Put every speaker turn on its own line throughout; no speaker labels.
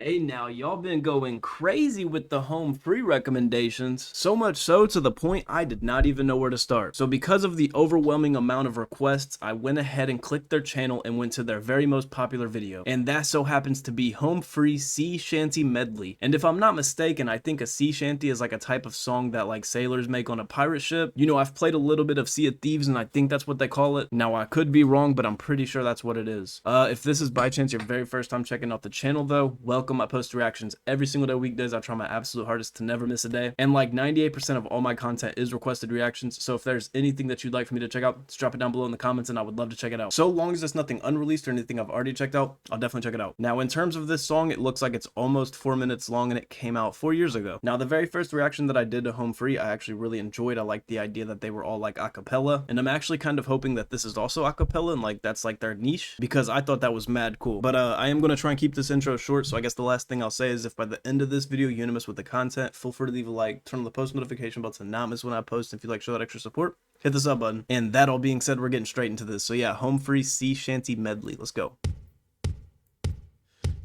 Hey now, y'all been going crazy with the home free recommendations, so much so to the point I did not even know where to start. So because of the overwhelming amount of requests, I went ahead and clicked their channel and went to their very most popular video. And that so happens to be home free sea shanty medley. And if I'm not mistaken, I think a sea shanty is like a type of song that like sailors make on a pirate ship. You know, I've played a little bit of Sea of Thieves and I think that's what they call it. Now I could be wrong, but I'm pretty sure that's what it is. If this is by chance your very first time checking out the channel though, welcome. I post reactions every single day weekdays. I try my absolute hardest to never miss a day, and like 98% of all my content is requested reactions. So if there's anything that you'd like for me to check out, just drop it down below in the comments and I would love to check it out. So long as it's nothing unreleased or anything I've already checked out, I'll definitely check it out. Now in terms of this song, it looks like it's almost 4 minutes long and it came out 4 years ago. Now the very first reaction that I did to home free, I actually really enjoyed. I liked the idea that they were all like a cappella, and I'm actually kind of hoping that this is also a cappella and like that's like their niche, because I thought that was mad cool. But I am going to try and keep this intro short, so I guess the last thing I'll say is if by the end of this video you want to miss with the content, feel free to leave a like, turn on the post notification bell to not miss when I post, and if you like show that extra support, hit the sub button. And that all being said, we're getting straight into this. So yeah, home free sea shanty medley, let's go.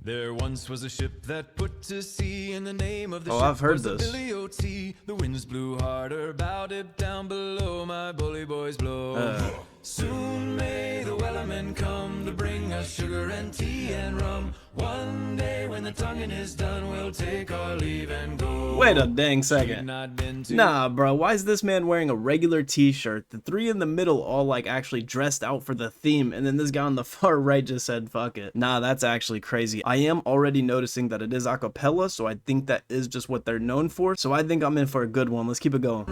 There once was a ship that put to sea, and the name of the ship
I've heard
was
this.
Billy O.T. The winds blew harder, bowed it down below, my bully boys blow. Soon may the wellerman come to bring us sugar and tea and rum. One day when the tonguing is done, we'll take our leave and go.
Wait a dang second. Nah, bro, why is this man wearing a regular t-shirt? The three in the middle all like actually dressed out for the theme, and then this guy on the far right just said fuck it. Nah, that's actually crazy. I am already noticing that it is a cappella, so I think that is just what they're known for. So I think I'm in for a good one. Let's keep it going.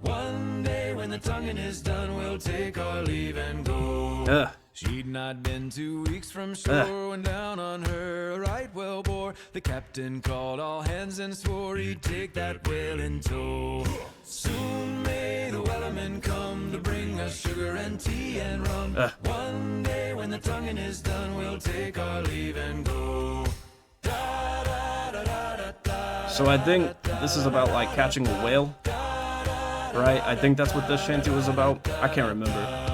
One day when the tonguing is done, we'll take our leave and go. She'd not been 2 weeks from shore when down on her a right whale bore. The captain called all hands and swore he'd take that whale in tow. Soon may the wellerman come to bring us sugar and tea and rum. One day when the tonguing is done, we'll take our leave and go.
So I think this is about like catching a whale, right? I think that's what this shanty was about. I can't remember.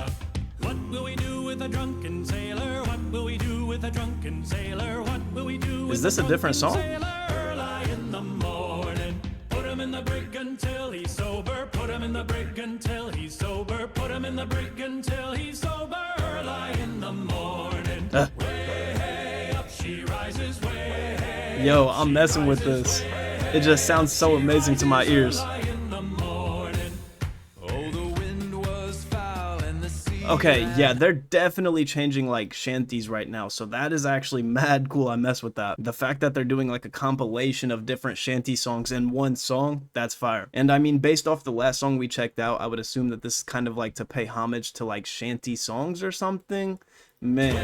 What will we do with a drunken sailor? What will we do with a drunken sailor? What will we do with
Is this a different song?
early in the morning? Put him in the brig until he's sober. Put him in the brig until he's sober. Put him in the brig until he's sober. Early in the morning. Way hey, up she rises. Way hey,
Yo, I'm messing with this. It just sounds so amazing to my ears. Okay, yeah, they're definitely changing like shanties right now, so that is actually mad cool. I mess with that. The fact that they're doing like a compilation of different shanty songs in one song, that's fire. And I mean, based off the last song we checked out, I would assume that this is kind of like to pay homage to like shanty songs or something. Man.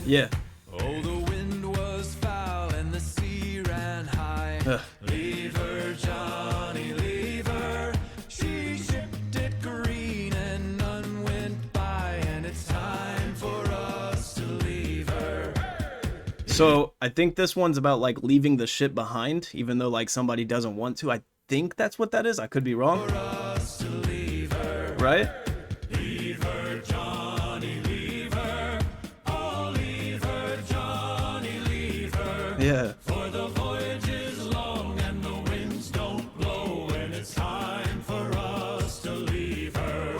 Yeah.
Oh, the wind was foul and the sea ran high. Leave her, Johnny, leave her. She shipped it green and none went by, and it's time for us to leave her.
So I think this one's about like leaving the ship behind, even though like somebody doesn't want to. I think that's what that is. I could be wrong.
For us to leave her.
Right?
Leave her, Johnny, leave her. Oh, leave her, Johnny, leave her.
Yeah.
For the voyage is long and the winds don't blow, and it's time for us to leave her.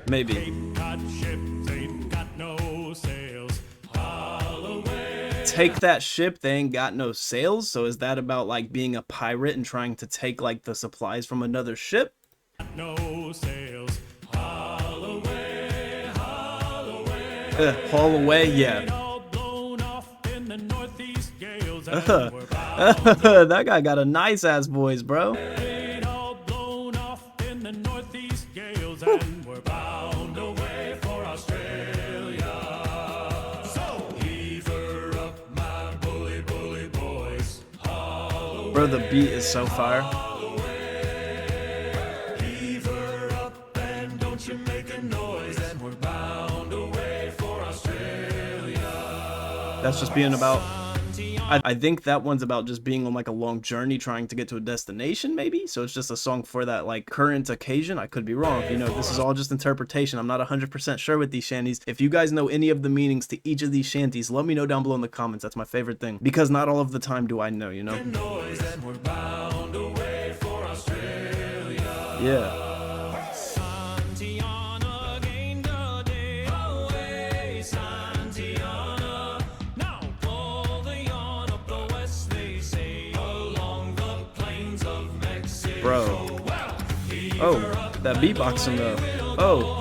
Maybe.
ain't got ships, ain't got no sails. Haul away.
Take that ship, they ain't got no sails. So is that about like being a pirate and trying to take like the supplies from another ship?
No sails. Haul away, haul away.
Haul away, yeah.
All blown off in the northeast gales, and we're bound
That guy got a nice ass voice, bro.
all blown off in the northeast gales, and we're bound away for Australia.
So heave her up, my bully, bully boys. Haul
Bro, the beat is so fire.
away, heave her up, and don't you make a noise, and we're bound away for Australia.
That's just being about, I think that one's about just being on like a long journey trying to get to a destination, maybe. So it's just a song for that like current occasion. I could be wrong. You know, this is all just interpretation. I'm not 100% sure with these shanties. If you guys know any of the meanings to each of these shanties, let me know down below in the comments. That's my favorite thing, because not all of the time do I know, you know? Yeah. Bro. Oh, that beatboxing though. Oh.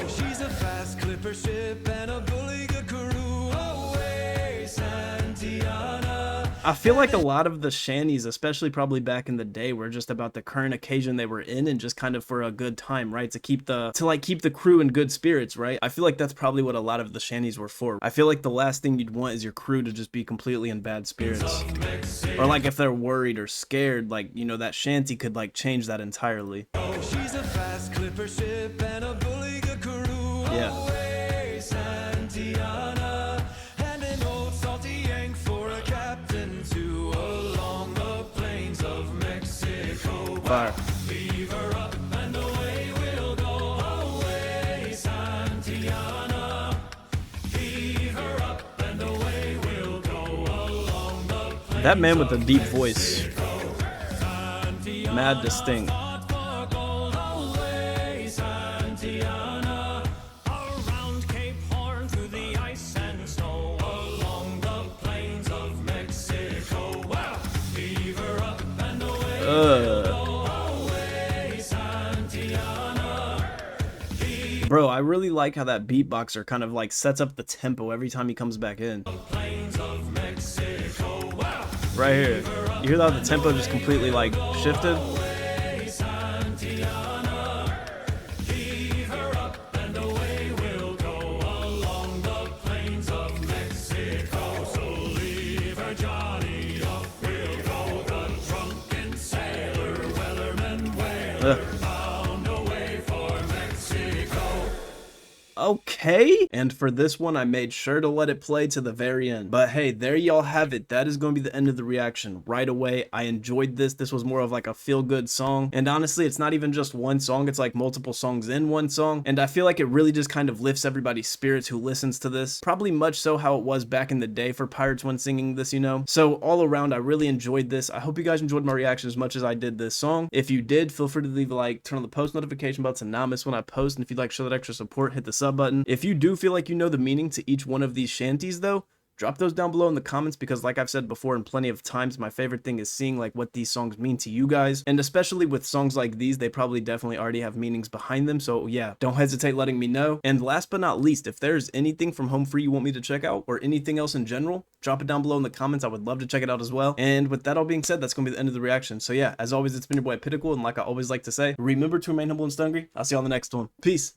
She's a fast clipper ship and a bully good crew. Away, Santiana.
I feel like a lot of the shanties, especially probably back in the day, were just about the current occasion they were in and just kind of for a good time, right? To keep the crew in good spirits, right? I feel like that's probably what a lot of the shanties were for. I feel like the last thing you'd want is your crew to just be completely in bad spirits. Or like if they're worried or scared, like, you know, that shanty could like change that entirely.
She's a fast clipper ship and a bully good crew.
Yeah.
Away, Santiana. And an old salty yank for a captain too, along the plains of Mexico.
Fire.
Leave her up and away we'll go. Away, Santiana. Leave her up and away we'll go, along the plains.
That man with the deep voice. Mad distinct. Bro, I really like how that beatboxer kind of like sets up the tempo every time he comes back in. Right here. You hear how the tempo just completely like shifted? Okay, and for this one I made sure to let it play to the very end. But hey, there y'all have it. That is going to be the end of the reaction right away. I enjoyed this was more of like a feel-good song, and honestly it's not even just one song, it's like multiple songs in one song, and I feel like it really just kind of lifts everybody's spirits who listens to this, probably much so how it was back in the day for pirates when singing this, you know. So all around I really enjoyed this. I hope you guys enjoyed my reaction as much as I did this song. If you did, feel free to leave a like, turn on the post notification bell to not miss when I post, and if you'd like to show that extra support, hit the sub button. If you do feel like you know the meaning to each one of these shanties though, drop those down below in the comments, because like I've said before and plenty of times, my favorite thing is seeing like what these songs mean to you guys, and especially with songs like these, they probably definitely already have meanings behind them. So yeah, don't hesitate letting me know. And last but not least, if there's anything from Home Free you want me to check out, or anything else in general, drop it down below in the comments. I would love to check it out as well. And with that all being said, that's gonna be the end of the reaction. So yeah, as always, it's been your boy Pittacle, and like I always like to say, remember to remain humble and hungry. I'll see you on the next one. Peace.